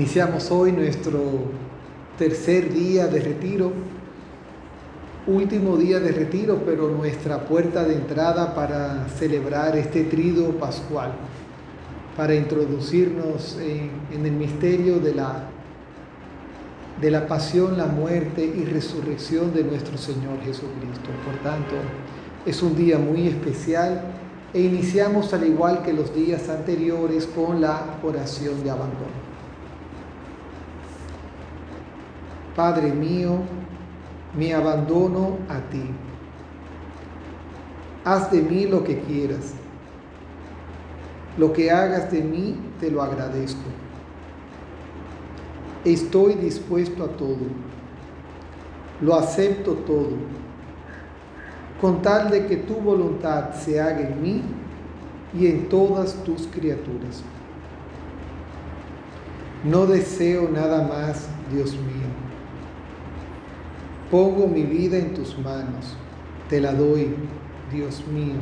Iniciamos hoy nuestro tercer día de retiro, último día de retiro, pero nuestra puerta de entrada para celebrar este triduo pascual, para introducirnos en el misterio de la pasión, la muerte y resurrección de nuestro Señor Jesucristo. Por tanto, es un día muy especial e iniciamos al igual que los días anteriores con la oración de abandono. Padre mío, me abandono a ti. Haz de mí lo que quieras. Lo que hagas de mí te lo agradezco. Estoy dispuesto a todo. Lo acepto todo, con tal de que tu voluntad se haga en mí y en todas tus criaturas. No deseo nada más, Dios mío. Pongo mi vida en tus manos, te la doy, Dios mío,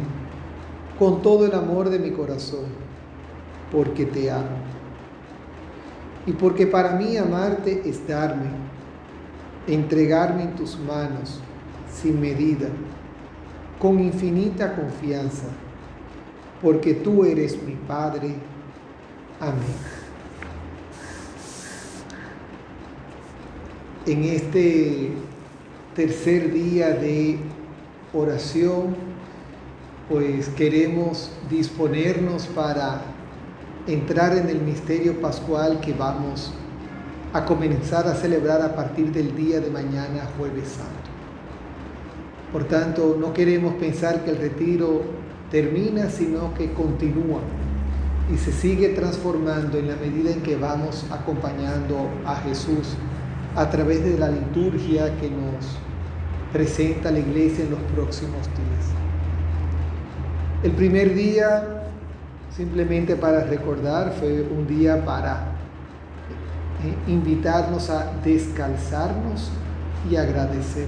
con todo el amor de mi corazón, porque te amo. Y porque para mí amarte es darme, entregarme en tus manos, sin medida, con infinita confianza, porque tú eres mi Padre. Amén. En este tercer día de oración, pues queremos disponernos para entrar en el misterio pascual que vamos a comenzar a celebrar a partir del día de mañana, Jueves Santo. Por tanto, no queremos pensar que el retiro termina, sino que continúa y se sigue transformando en la medida en que vamos acompañando a Jesús a través de la liturgia que nos presenta la Iglesia en los próximos días. El primer día, simplemente para recordar, fue un día para invitarnos a descalzarnos y agradecer.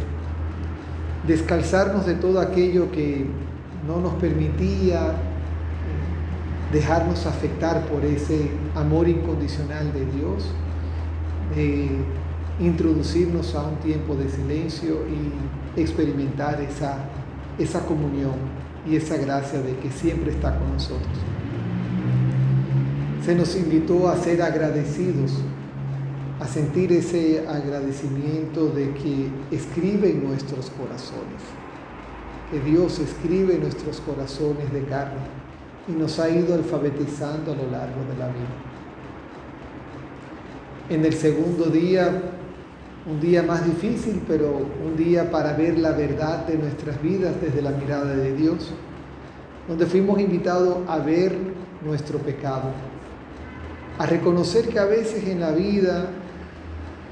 Descalzarnos de todo aquello que no nos permitía dejarnos afectar por ese amor incondicional de Dios, de introducirnos a un tiempo de silencio y experimentar esa comunión y esa gracia de que siempre está con nosotros. Se nos invitó a ser agradecidos, a sentir ese agradecimiento de que escribe en nuestros corazones, que Dios escribe en nuestros corazones de carne y nos ha ido alfabetizando a lo largo de la vida. En el segundo día, un día más difícil, pero un día para ver la verdad de nuestras vidas desde la mirada de Dios, donde fuimos invitados a ver nuestro pecado, a reconocer que a veces en la vida,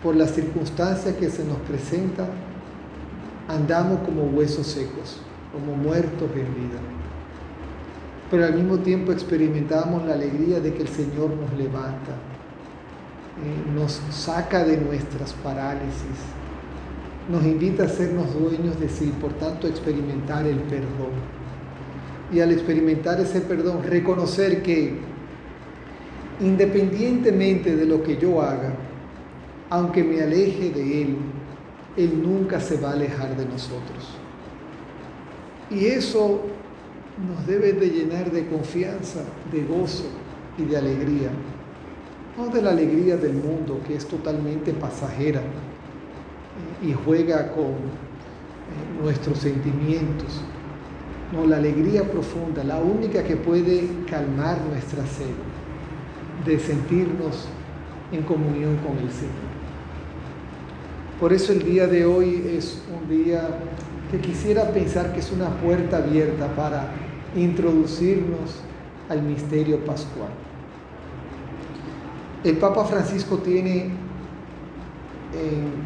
por las circunstancias que se nos presentan, andamos como huesos secos, como muertos en vida. Pero al mismo tiempo experimentamos la alegría de que el Señor nos levanta, nos saca de nuestras parálisis, nos invita a sernos dueños de sí, por tanto experimentar el perdón. Y al experimentar ese perdón, reconocer que independientemente de lo que yo haga, aunque me aleje de Él, Él nunca se va a alejar de nosotros. Y eso nos debe de llenar de confianza, de gozo y de alegría. No de la alegría del mundo, que es totalmente pasajera y juega con nuestros sentimientos. No, la alegría profunda, la única que puede calmar nuestra sed de sentirnos en comunión con el Señor. Por eso el día de hoy es un día que quisiera pensar que es una puerta abierta para introducirnos al misterio pascual. El Papa Francisco tiene,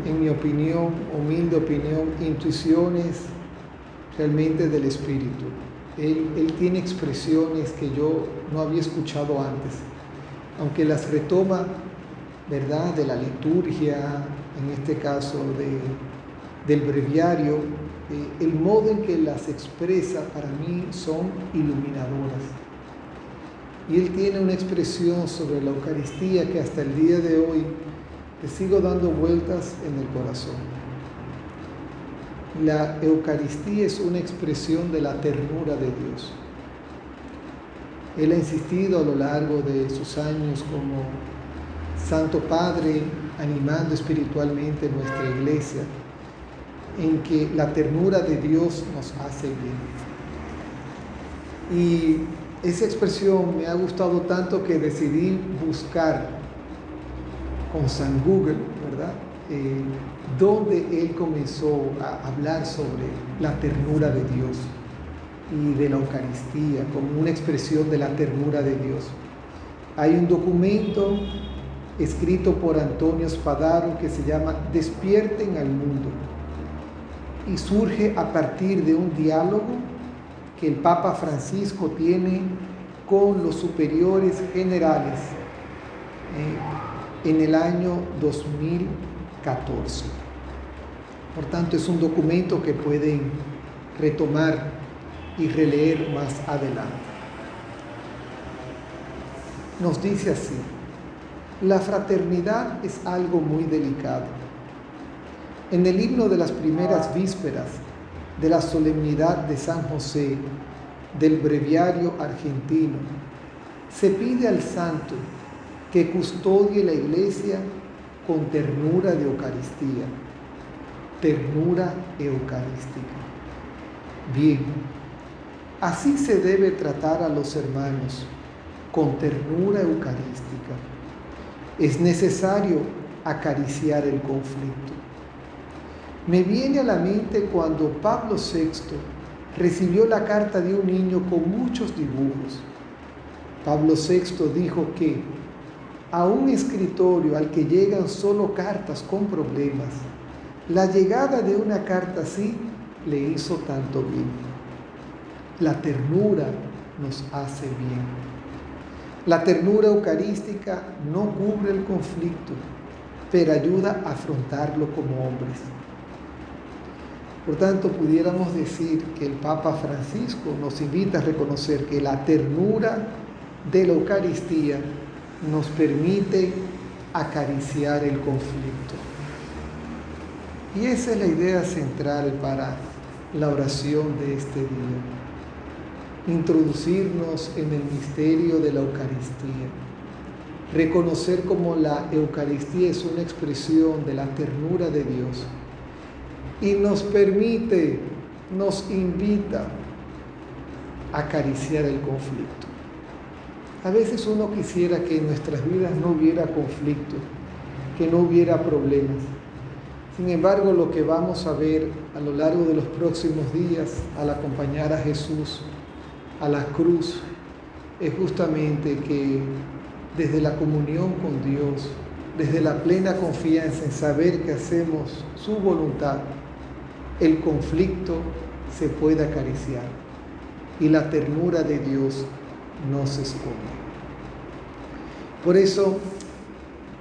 en mi opinión, humilde opinión, intuiciones realmente del Espíritu. Él tiene expresiones que yo no había escuchado antes, aunque las retoma, ¿verdad?, de la liturgia, en este caso del breviario, el modo en que las expresa para mí son iluminadoras. Y él tiene una expresión sobre la Eucaristía que hasta el día de hoy le sigo dando vueltas en el corazón. La Eucaristía es una expresión de la ternura de Dios. Él ha insistido a lo largo de sus años como Santo Padre, animando espiritualmente nuestra iglesia, en que la ternura de Dios nos hace bien. Y esa expresión me ha gustado tanto que decidí buscar con San Google, ¿verdad? Donde él comenzó a hablar sobre la ternura de Dios y de la Eucaristía como una expresión de la ternura de Dios. Hay un documento escrito por Antonio Spadaro que se llama Despierten al mundo, y surge a partir de un diálogo que el Papa Francisco tiene con los superiores generales en el año 2014. Por tanto, es un documento que pueden retomar y releer más adelante. Nos dice así: la fraternidad es algo muy delicado. En el himno de las primeras vísperas de la solemnidad de San José del breviario argentino, se pide al santo que custodie la iglesia con ternura de Eucaristía. Ternura eucarística. Bien, así se debe tratar a los hermanos, con ternura eucarística. Es necesario acariciar el conflicto. Me viene a la mente cuando Pablo VI recibió la carta de un niño con muchos dibujos. Pablo VI dijo que a un escritorio al que llegan solo cartas con problemas, la llegada de una carta así le hizo tanto bien. La ternura nos hace bien. La ternura eucarística no cubre el conflicto, pero ayuda a afrontarlo como hombres. Por tanto, pudiéramos decir que el Papa Francisco nos invita a reconocer que la ternura de la Eucaristía nos permite acariciar el conflicto. Y esa es la idea central para la oración de este día. Introducirnos en el misterio de la Eucaristía. Reconocer cómo la Eucaristía es una expresión de la ternura de Dios. Y nos permite, nos invita a acariciar el conflicto. A veces uno quisiera que en nuestras vidas no hubiera conflicto, que no hubiera problemas. Sin embargo, lo que vamos a ver a lo largo de los próximos días al acompañar a Jesús a la cruz es justamente que desde la comunión con Dios, desde la plena confianza en saber que hacemos su voluntad, el conflicto se puede acariciar y la ternura de Dios no se esconde. Por eso,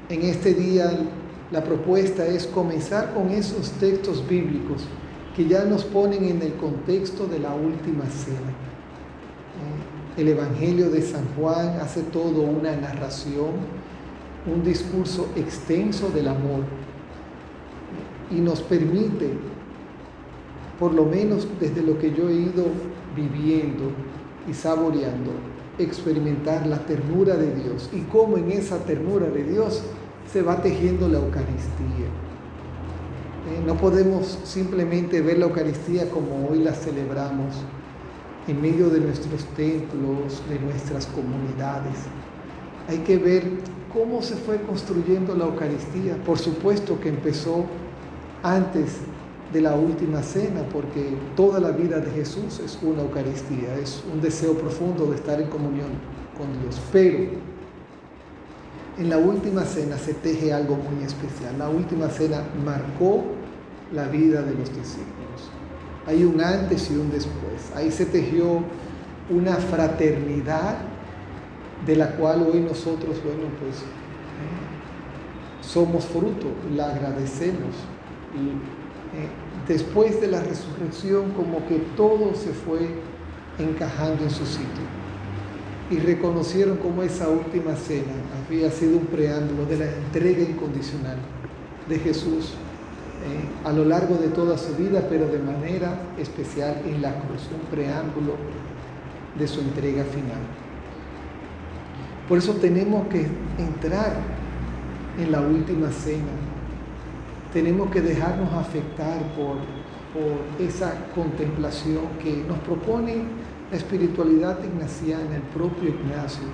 en este día, la propuesta es comenzar con esos textos bíblicos que ya nos ponen en el contexto de la última cena. El Evangelio de San Juan hace todo una narración, un discurso extenso del amor, y nos permite, por lo menos desde lo que yo he ido viviendo y saboreando, experimentar la ternura de Dios y cómo en esa ternura de Dios se va tejiendo la Eucaristía. No podemos simplemente ver la Eucaristía como hoy la celebramos en medio de nuestros templos, de nuestras comunidades. Hay que ver cómo se fue construyendo la Eucaristía. Por supuesto que empezó antes de la última cena, porque toda la vida de Jesús es una Eucaristía, es un deseo profundo de estar en comunión con Dios. Pero en la última cena se teje algo muy especial. La última cena marcó la vida de los discípulos. Hay un antes y un después. Ahí se tejió una fraternidad de la cual hoy nosotros, somos fruto, la agradecemos. Y después de la resurrección, como que todo se fue encajando en su sitio. y reconocieron cómo esa última cena había sido un preámbulo de la entrega incondicional de Jesús a lo largo de toda su vida, pero de manera especial en la cruz, un preámbulo de su entrega final. Por eso tenemos que entrar en la última cena, tenemos que dejarnos afectar por esa contemplación que nos propone la espiritualidad ignaciana, el propio Ignacio,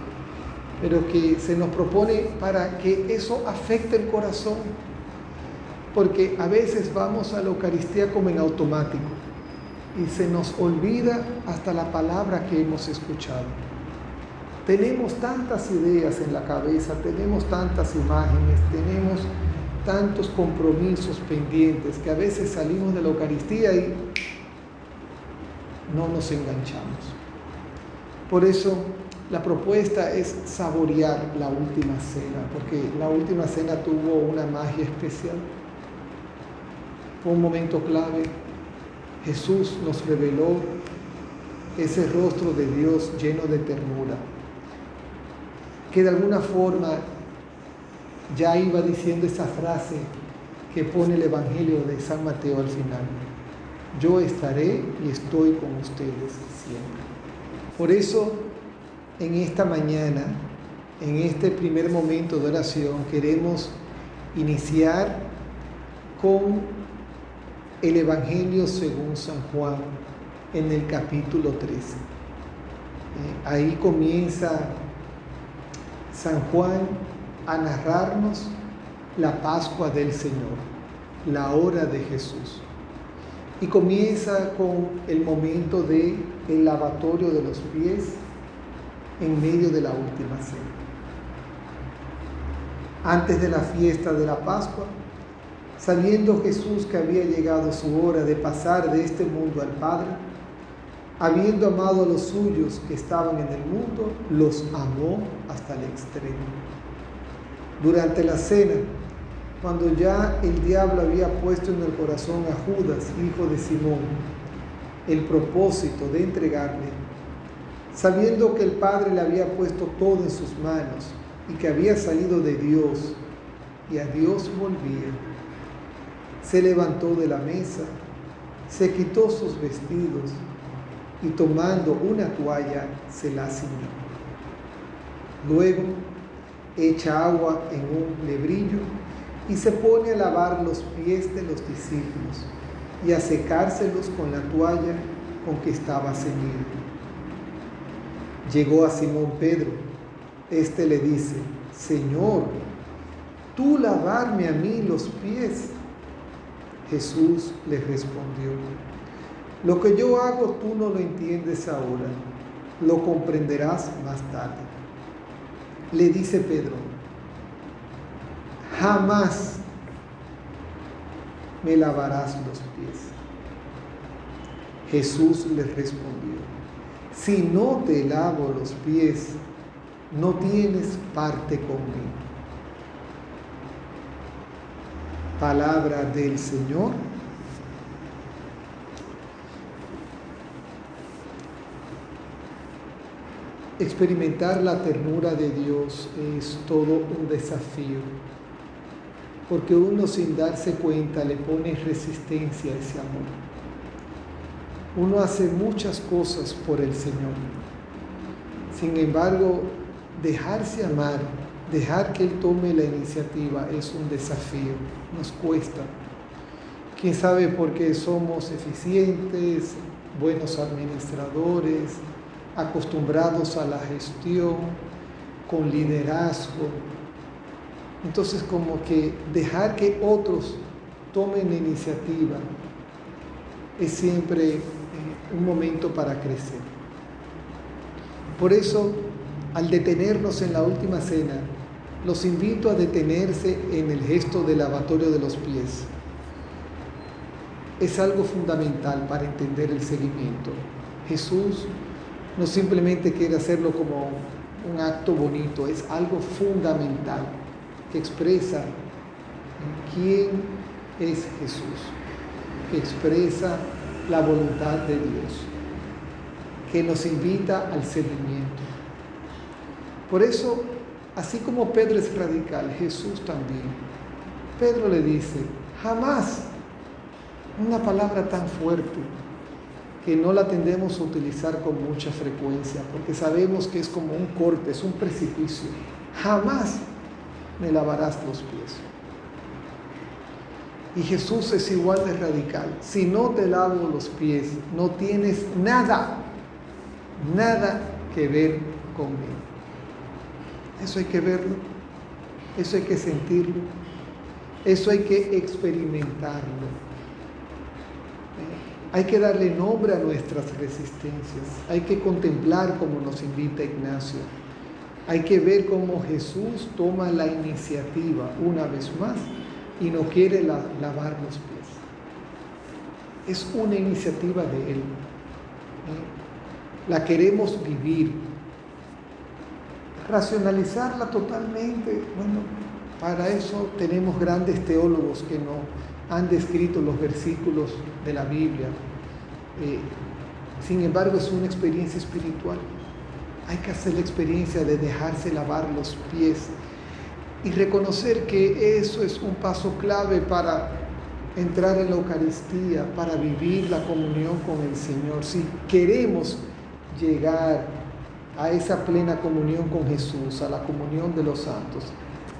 pero que se nos propone para que eso afecte el corazón, porque a veces vamos a la Eucaristía como en automático y se nos olvida hasta la palabra que hemos escuchado. Tenemos tantas ideas en la cabeza, tenemos tantas imágenes, tenemos tantos compromisos pendientes que a veces salimos de la Eucaristía y no nos enganchamos. Por eso la propuesta es saborear la última cena, porque la última cena tuvo una magia especial. Fue un momento clave. Jesús nos reveló ese rostro de Dios lleno de ternura, que de alguna forma ya iba diciendo esa frase que pone el Evangelio de San Mateo al final: yo estaré y estoy con ustedes siempre. Por eso, en esta mañana, en este primer momento de oración, queremos iniciar con el Evangelio según San Juan, en el capítulo 13. Ahí comienza San Juan a narrarnos la Pascua del Señor, la hora de Jesús. Y comienza con el momento del lavatorio de los pies en medio de la última cena. Antes de la fiesta de la Pascua, sabiendo Jesús que había llegado su hora de pasar de este mundo al Padre, habiendo amado a los suyos que estaban en el mundo, los amó hasta el extremo. Durante la cena, cuando ya el diablo había puesto en el corazón a Judas, hijo de Simón, el propósito de entregarle, sabiendo que el Padre le había puesto todo en sus manos y que había salido de Dios y a Dios volvía, se levantó de la mesa, se quitó sus vestidos y tomando una toalla se la ciñó. Luego echa agua en un lebrillo y se pone a lavar los pies de los discípulos y a secárselos con la toalla con que estaba ceñido. Llegó a Simón Pedro. Este le dice: Señor, ¿tú lavarme a mí los pies? Jesús le respondió: lo que yo hago tú no lo entiendes ahora, lo comprenderás más tarde. Le dice Pedro: jamás me lavarás los pies. Jesús le respondió: si no te lavo los pies, no tienes parte conmigo. Palabra del Señor. Experimentar la ternura de Dios es todo un desafío, porque uno sin darse cuenta le pone resistencia a ese amor. Uno hace muchas cosas por el Señor. Sin embargo, dejarse amar, dejar que Él tome la iniciativa es un desafío, nos cuesta. Quién sabe porque somos eficientes, buenos administradores, acostumbrados a la gestión, con liderazgo. Entonces, como que dejar que otros tomen la iniciativa es siempre un momento para crecer. Por eso, al detenernos en la última cena, los invito a detenerse en el gesto del lavatorio de los pies. Es algo fundamental para entender el seguimiento. Jesús no simplemente quiere hacerlo como un acto bonito, es algo fundamental que expresa quién es Jesús, que expresa la voluntad de Dios, que nos invita al seguimiento. Por eso, así como Pedro es radical, Jesús también. Pedro le dice, jamás, una palabra tan fuerte que no la tendemos a utilizar con mucha frecuencia, porque sabemos que es como un corte, es un precipicio. Jamás me lavarás los pies. Y Jesús es igual de radical. Si no te lavo los pies, no tienes nada que ver conmigo. Eso hay que verlo, eso hay que sentirlo, eso hay que experimentarlo. Hay que darle nombre a nuestras resistencias, hay que contemplar como nos invita Ignacio. Hay que ver cómo Jesús toma la iniciativa una vez más y no quiere lavar los pies. Es una iniciativa de Él. La queremos vivir. Racionalizarla totalmente, bueno, para eso tenemos grandes teólogos que nos han descrito los versículos de la Biblia. Sin embargo, es una experiencia espiritual. Hay que hacer la experiencia de dejarse lavar los pies y reconocer que eso es un paso clave para entrar en la Eucaristía, para vivir la comunión con el Señor. Si queremos llegar a esa plena comunión con Jesús, a la comunión de los santos,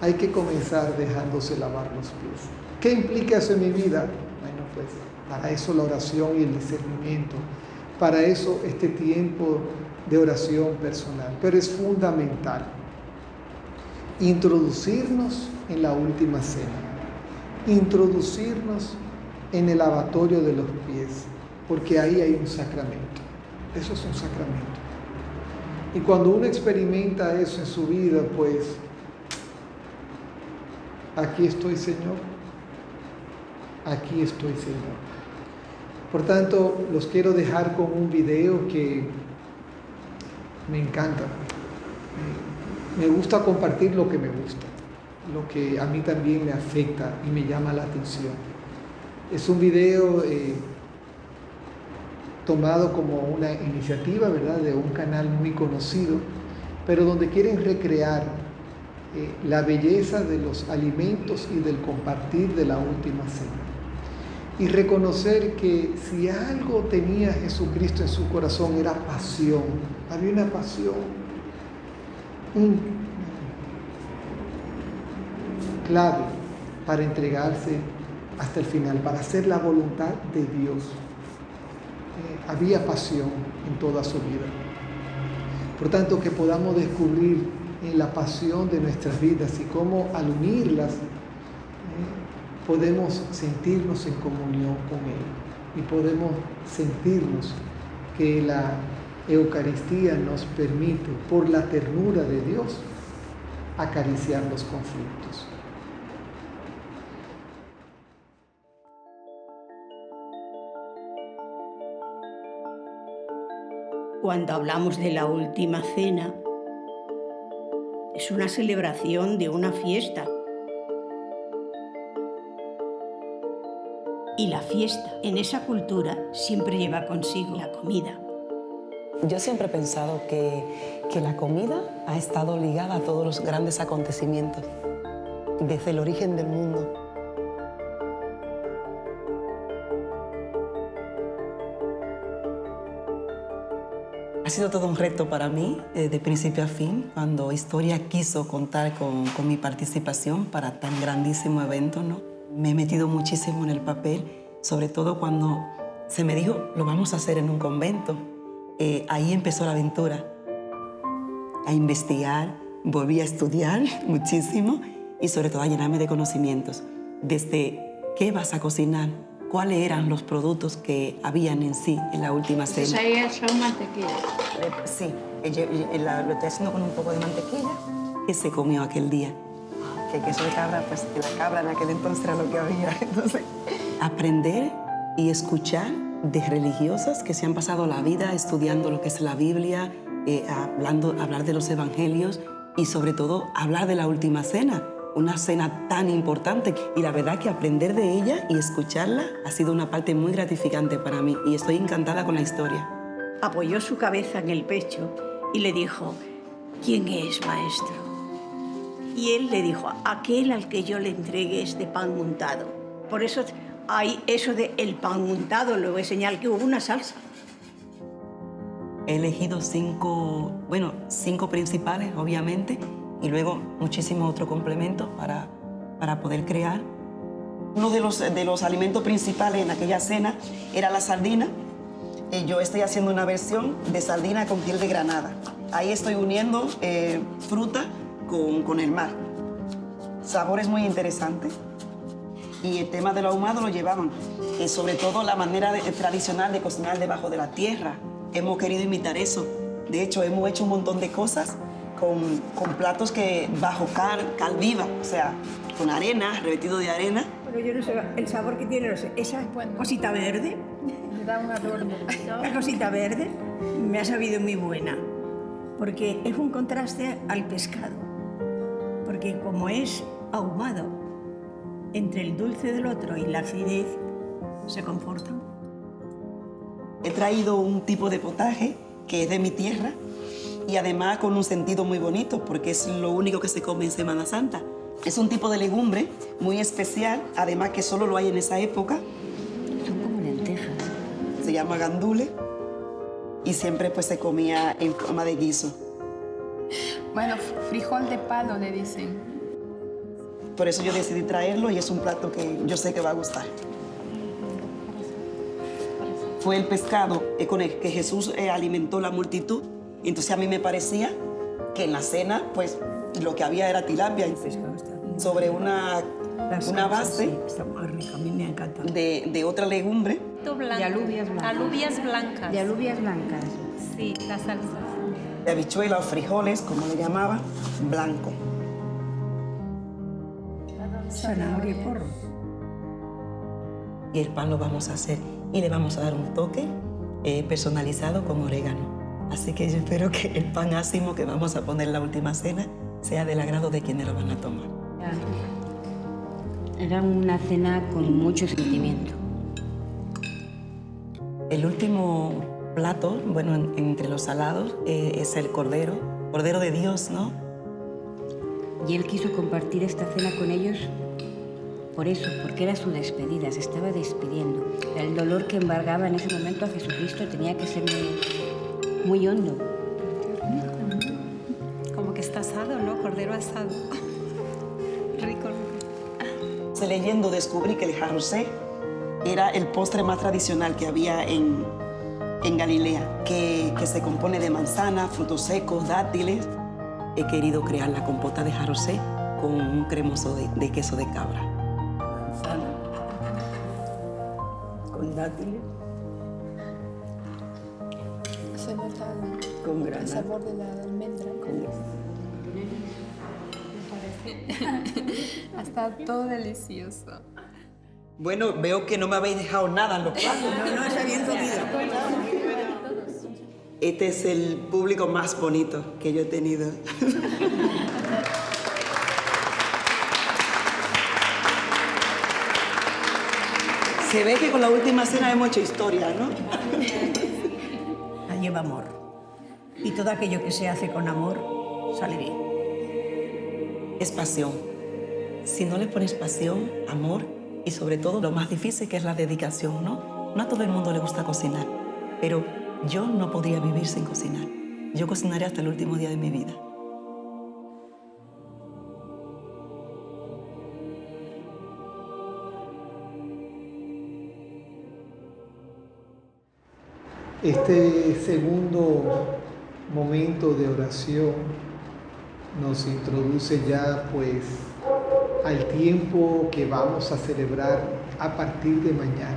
hay que comenzar dejándose lavar los pies. ¿Qué implica eso en mi vida? Bueno, pues para eso la oración y el discernimiento, para eso este tiempo de oración personal. Pero es fundamental introducirnos en la última cena, introducirnos en el lavatorio de los pies, porque ahí hay un sacramento. Eso es un sacramento. Y cuando uno experimenta eso en su vida, pues, aquí estoy, Señor. Aquí estoy, Señor. Por tanto, los quiero dejar con un video que me encanta. Me gusta compartir lo que me gusta, lo que a mí también me afecta y me llama la atención. Es un video tomado como una iniciativa, ¿verdad?, de un canal muy conocido, pero donde quieren recrear la belleza de los alimentos y del compartir de la última cena. Y reconocer que si algo tenía Jesucristo en su corazón era pasión. Había una pasión clave para entregarse hasta el final, para hacer la voluntad de Dios. Había pasión en toda su vida. Por tanto, que podamos descubrir en la pasión de nuestras vidas y cómo al unirlas podemos sentirnos en comunión con Él y podemos sentirnos que la Eucaristía nos permite, por la ternura de Dios, acariciar los conflictos. Cuando hablamos de la última cena, es una celebración de una fiesta. Y la fiesta en esa cultura siempre lleva consigo la comida. Yo siempre he pensado que la comida ha estado ligada a todos los grandes acontecimientos, desde el origen del mundo. Ha sido todo un reto para mí, de principio a fin, cuando Historia quiso contar con mi participación para tan grandísimo evento, ¿no? Me he metido muchísimo en el papel, sobre todo cuando se me dijo, lo vamos a hacer en un convento. Ahí empezó la aventura, a investigar, volví a estudiar muchísimo y sobre todo a llenarme de conocimientos. Desde qué vas a cocinar, cuáles eran los productos que habían en sí en la última cena. Entonces ahí son mantequilla. Sí, lo estoy haciendo con un poco de mantequilla que se comió aquel día. Que queso de cabra, pues la cabra en aquel entonces era lo que había. Entonces, aprender y escuchar de religiosas que se han pasado la vida estudiando lo que es la Biblia, hablar de los evangelios y sobre todo hablar de la última cena, una cena tan importante. Y la verdad que aprender de ella y escucharla ha sido una parte muy gratificante para mí y estoy encantada con la historia. Apoyó su cabeza en el pecho y le dijo, ¿quién es, maestro? Y él le dijo, aquel al que yo le entregue este pan untado. Por eso hay eso de el pan untado, luego es señal que hubo una salsa. He elegido cinco principales, obviamente, y luego muchísimos otros complementos para poder crear. Uno de los alimentos principales en aquella cena era la sardina. Yo estoy haciendo una versión de sardina con piel de granada. Ahí estoy uniendo fruta con el mar. Sabores muy interesantes. Y el tema de lo ahumado lo llevaban. Sobre todo la manera tradicional de cocinar debajo de la tierra. Hemos querido imitar eso. De hecho, hemos hecho un montón de cosas con platos que bajo cal viva, o sea, con arena, revestido de arena. Pero yo no sé, el sabor que tiene, no sé, esa cosita verde, Me da un adorno. la cosita verde me ha sabido muy buena, porque es un contraste al pescado, porque como es ahumado, entre el dulce del otro y la acidez se comportan. He traído un tipo de potaje que es de mi tierra y además con un sentido muy bonito porque es lo único que se come en Semana Santa. Es un tipo de legumbre muy especial, además que solo lo hay en esa época. Son como lentejas. Se llama gandule y siempre pues se comía en forma de guiso. Bueno, frijol de palo le dicen. Por eso yo decidí traerlo y es un plato que yo sé que va a gustar. Fue el pescado con el que Jesús alimentó la multitud. Y entonces a mí me parecía que en la cena, pues, lo que había era tilapia sobre una base Sí, está muy rica, a mí me encanta. de otra legumbre. De alubias blancas. Alubias blancas. De alubias blancas. Sí, la salsa. De habichuela o frijoles, como le llamaban, blanco. Zanahoria y porro. Y el pan lo vamos a hacer y le vamos a dar un toque personalizado con orégano. Así que yo espero que el pan ácimo que vamos a poner en la última cena sea del agrado de quienes lo van a tomar. Era una cena con mucho sentimiento. El último plato, bueno, entre los salados, es el cordero de Dios, ¿no? Y él quiso compartir esta cena con ellos por eso, porque era su despedida, se estaba despidiendo. El dolor que embargaba en ese momento a Jesucristo tenía que ser muy hondo. Como que está asado, ¿no? Cordero asado. Rico. Leyendo descubrí que el jarrosé era el postre más tradicional que había en Galilea, que se compone de manzana, frutos secos, dátiles. He querido crear la compota de jarrosé con un cremoso de queso de cabra. Manzana. Con dátiles, Se nota con el granada. sabor de la almendra. Está todo delicioso. Bueno, veo que no me habéis dejado nada en los platos. No, está bien comido. Este es el público más bonito que yo he tenido. Se ve que con la última cena hemos hecho historia, ¿no? La lleva amor. Y todo aquello que se hace con amor sale bien. Es pasión. Si no le pones pasión, amor y sobre todo lo más difícil que es la dedicación, ¿no? No a todo el mundo le gusta cocinar, pero yo no podría vivir sin cocinar. Yo cocinaré hasta el último día de mi vida. Este segundo momento de oración nos introduce ya pues al tiempo que vamos a celebrar a partir de mañana.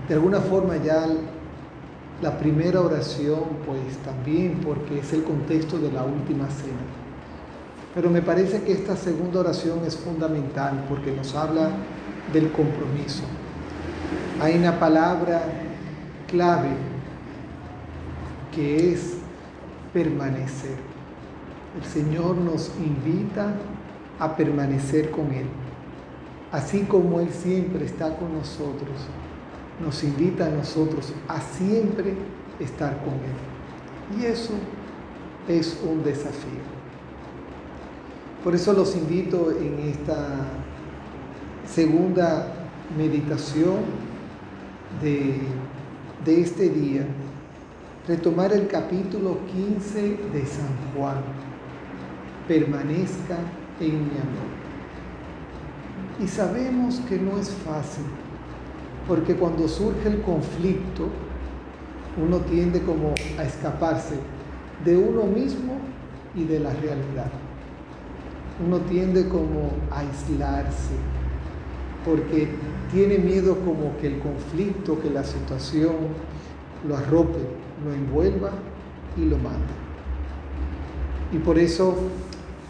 De alguna forma ya la primera oración pues también porque es el contexto de la última cena. Pero me parece que esta segunda oración es fundamental porque nos habla del compromiso. Hay una palabra clave que es permanecer. El Señor nos invita a permanecer con Él. Así como Él siempre está con nosotros, nos invita a nosotros a siempre estar con Él. Y eso es un desafío. Por eso los invito en esta segunda meditación de este día, retomar el capítulo 15 de San Juan. Permanezca en mi amor. Y sabemos que no es fácil, porque cuando surge el conflicto, uno tiende como a escaparse de uno mismo y de la realidad. Uno tiende como a aislarse, porque tiene miedo como que el conflicto, que la situación lo arrope, lo envuelva y lo mate. Y por eso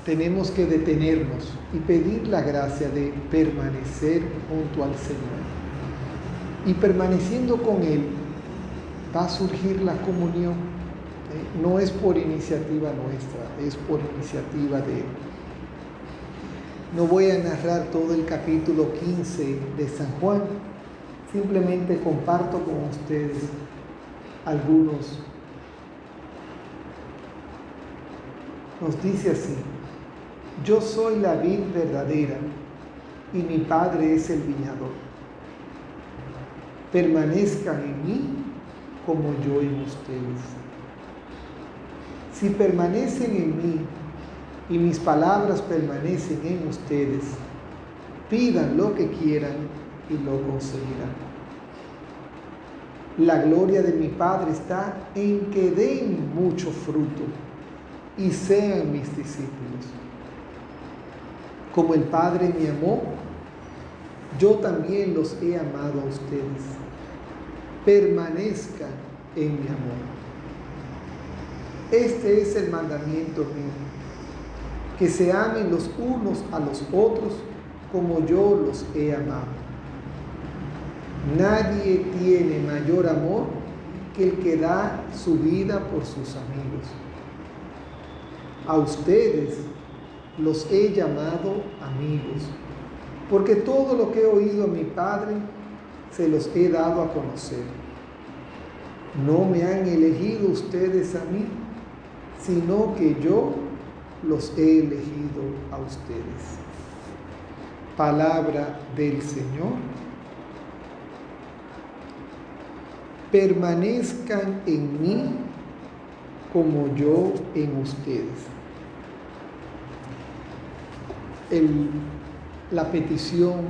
tenemos que detenernos y pedir la gracia de permanecer junto al Señor. Y permaneciendo con Él, va a surgir la comunión. No es por iniciativa nuestra, es por iniciativa de Él. No voy a narrar todo el capítulo 15 de San Juan, simplemente comparto con ustedes algunos. Nos dice así: yo soy la vid verdadera y mi Padre es el viñador. Permanezcan en mí como yo en ustedes. Si permanecen en mí y mis palabras permanecen en ustedes, pidan lo que quieran y lo conseguirán. La gloria de mi Padre está en que den mucho fruto y sean mis discípulos. Como el Padre me amó, yo también los he amado a ustedes. Permanezcan en mi amor. Este es el mandamiento mío, que se amen los unos a los otros como yo los he amado. Nadie tiene mayor amor que el que da su vida por sus amigos. A ustedes los he llamado amigos, porque todo lo que he oído a mi Padre se los he dado a conocer. No me han elegido ustedes a mí, sino que yo los he elegido a ustedes. Palabra del Señor. Permanezcan en mí como yo en ustedes. La petición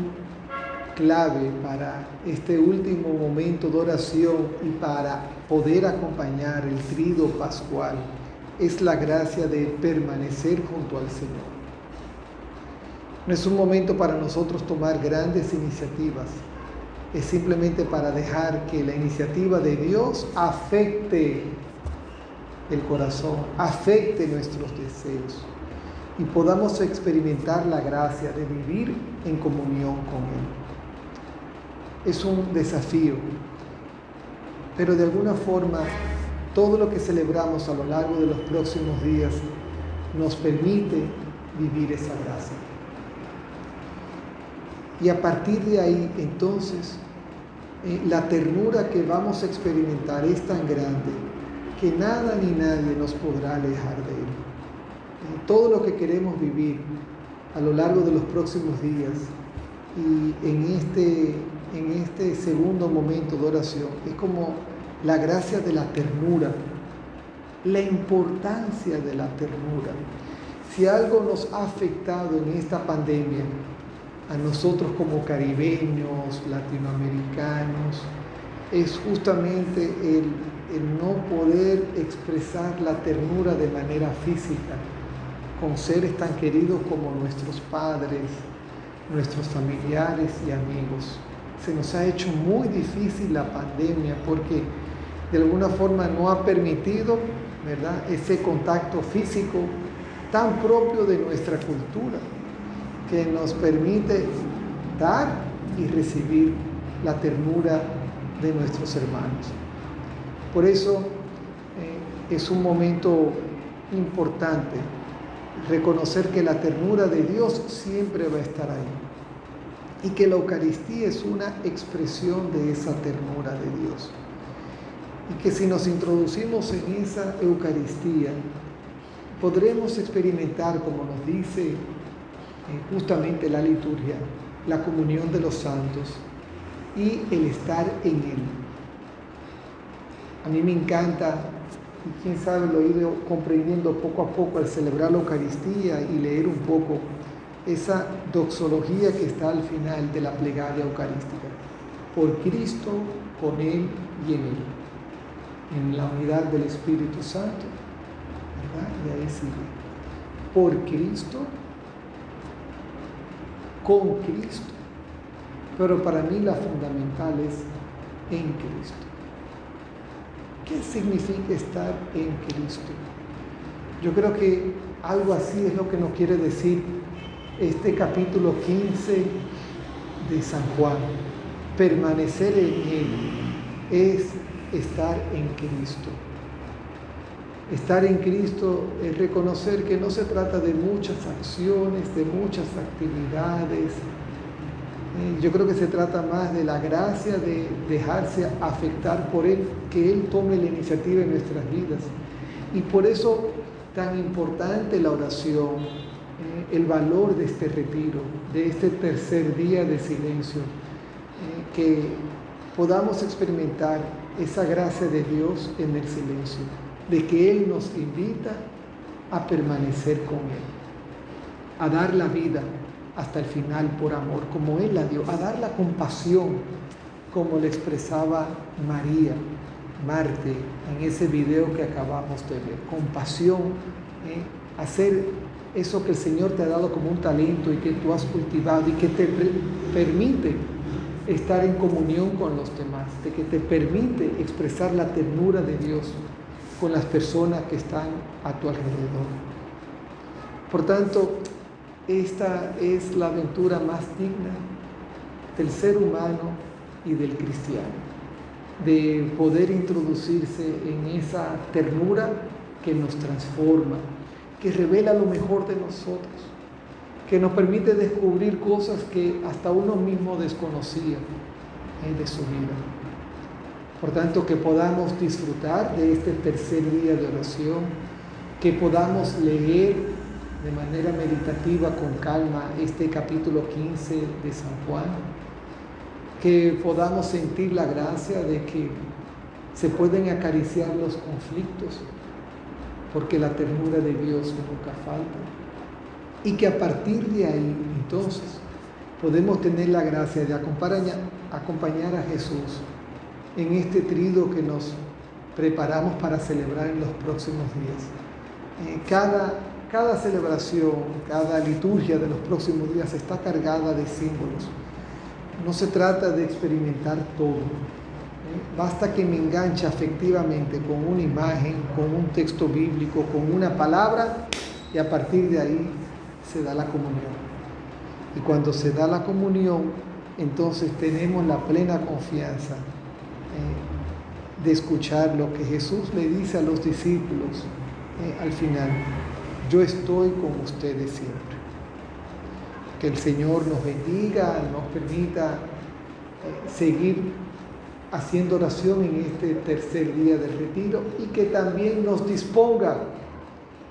clave para este último momento de oración y para poder acompañar el Tríodo Pascual es la gracia de permanecer junto al Señor. No es un momento para nosotros tomar grandes iniciativas, es simplemente para dejar que la iniciativa de Dios afecte el corazón, afecte nuestros deseos y podamos experimentar la gracia de vivir en comunión con Él. Es un desafío, pero de alguna forma todo lo que celebramos a lo largo de los próximos días nos permite vivir esa gracia. Y a partir de ahí, entonces, la ternura que vamos a experimentar es tan grande que nada ni nadie nos podrá alejar de Él. Todo lo que queremos vivir a lo largo de los próximos días y en este segundo momento de oración es como la gracia de la ternura, la importancia de la ternura. Si algo nos ha afectado en esta pandemia, a nosotros como caribeños, latinoamericanos, es justamente el no poder expresar la ternura de manera física con seres tan queridos como nuestros padres, nuestros familiares y amigos. Se nos ha hecho muy difícil la pandemia porque de alguna forma no ha permitido, ¿verdad?, ese contacto físico tan propio de nuestra cultura, que nos permite dar y recibir la ternura de nuestros hermanos. Por eso es un momento importante reconocer que la ternura de Dios siempre va a estar ahí y que la Eucaristía es una expresión de esa ternura de Dios. Y que si nos introducimos en esa Eucaristía, podremos experimentar, como nos dice justamente la liturgia, la comunión de los santos y el estar en Él. A mí me encanta, y quién sabe lo he ido comprendiendo poco a poco al celebrar la Eucaristía y leer un poco esa doxología que está al final de la plegaria eucarística. Por Cristo, con Él y en Él. En la unidad del Espíritu Santo, ¿verdad? Y ahí sigue. Por Cristo, con Cristo. Pero para mí la fundamental es en Cristo. ¿Qué significa estar en Cristo? Yo creo que algo así es lo que nos quiere decir este capítulo 15 de San Juan. Permanecer en Él es estar en Cristo. Estar en Cristo es reconocer que no se trata de muchas acciones, de muchas actividades. Yo creo que se trata más de la gracia de dejarse afectar por Él, que Él tome la iniciativa en nuestras vidas. Y por eso tan importante la oración, el valor de este retiro, de este tercer día de silencio, que podamos experimentar esa gracia de Dios en el silencio, de que Él nos invita a permanecer con Él, a dar la vida hasta el final por amor, como Él la dio, a dar la compasión, como le expresaba María, Marte, en ese video que acabamos de ver. Compasión, hacer eso que el Señor te ha dado como un talento y que tú has cultivado y que te permite estar en comunión con los demás, de que te permite expresar la ternura de Dios con las personas que están a tu alrededor. Por tanto, esta es la aventura más digna del ser humano y del cristiano, de poder introducirse en esa ternura que nos transforma, que revela lo mejor de nosotros, que nos permite descubrir cosas que hasta uno mismo desconocía de su vida. Por tanto, que podamos disfrutar de este tercer día de oración, que podamos leer de manera meditativa, con calma, este capítulo 15 de San Juan, que podamos sentir la gracia de que se pueden acariciar los conflictos, porque la ternura de Dios nunca falta, y que a partir de ahí, entonces, podemos tener la gracia de acompañar a Jesús en este trido que nos preparamos para celebrar en los próximos días. Cada celebración, cada liturgia de los próximos días está cargada de símbolos. No se trata de experimentar todo. Basta que me enganche afectivamente con una imagen, con un texto bíblico, con una palabra, y a partir de ahí se da la comunión. Y cuando se da la comunión, entonces tenemos la plena confianza de escuchar lo que Jesús le dice a los discípulos al final: yo estoy con ustedes siempre. Que el Señor nos bendiga, nos permita seguir haciendo oración en este tercer día del retiro, y que también nos disponga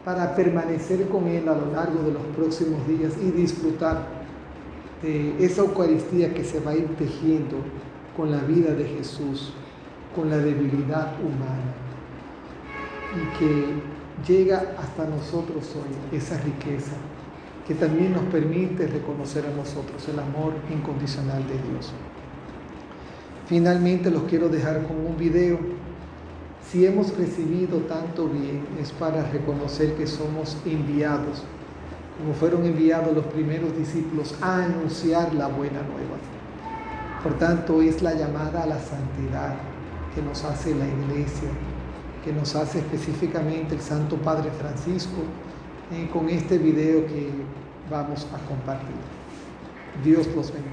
para permanecer con Él a lo largo de los próximos días y disfrutar de esa Eucaristía que se va a ir tejiendo con la vida de Jesús, con la debilidad humana, y que llega hasta nosotros hoy esa riqueza que también nos permite reconocer a nosotros el amor incondicional de Dios. Finalmente los quiero dejar con un video. Si hemos recibido tanto bien, es para reconocer que somos enviados, como fueron enviados los primeros discípulos, a anunciar la buena nueva. Por tanto, es la llamada a la santidad que nos hace la Iglesia, que nos hace específicamente el Santo Padre Francisco, con este video que vamos a compartir. Dios los bendiga.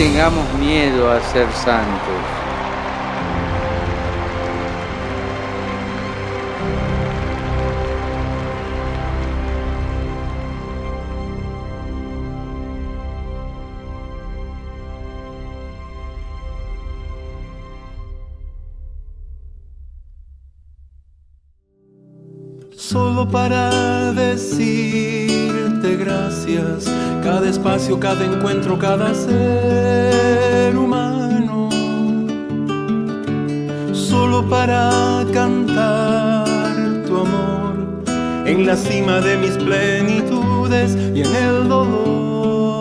tengamos miedo a ser santos. Solo para decirte gracias, cada espacio, cada encuentro, cada ser humano. Solo para cantar tu amor en la cima de mis plenitudes y en el dolor.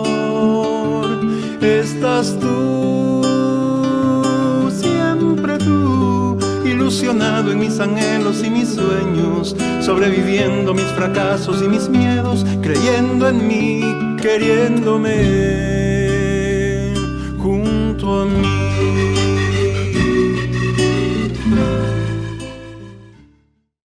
Estás tú, siempre tú, ilusionado en mis anhelos y mis sueños, sobreviviendo mis fracasos y mis miedos, creyendo en mí, queriéndome junto a mí.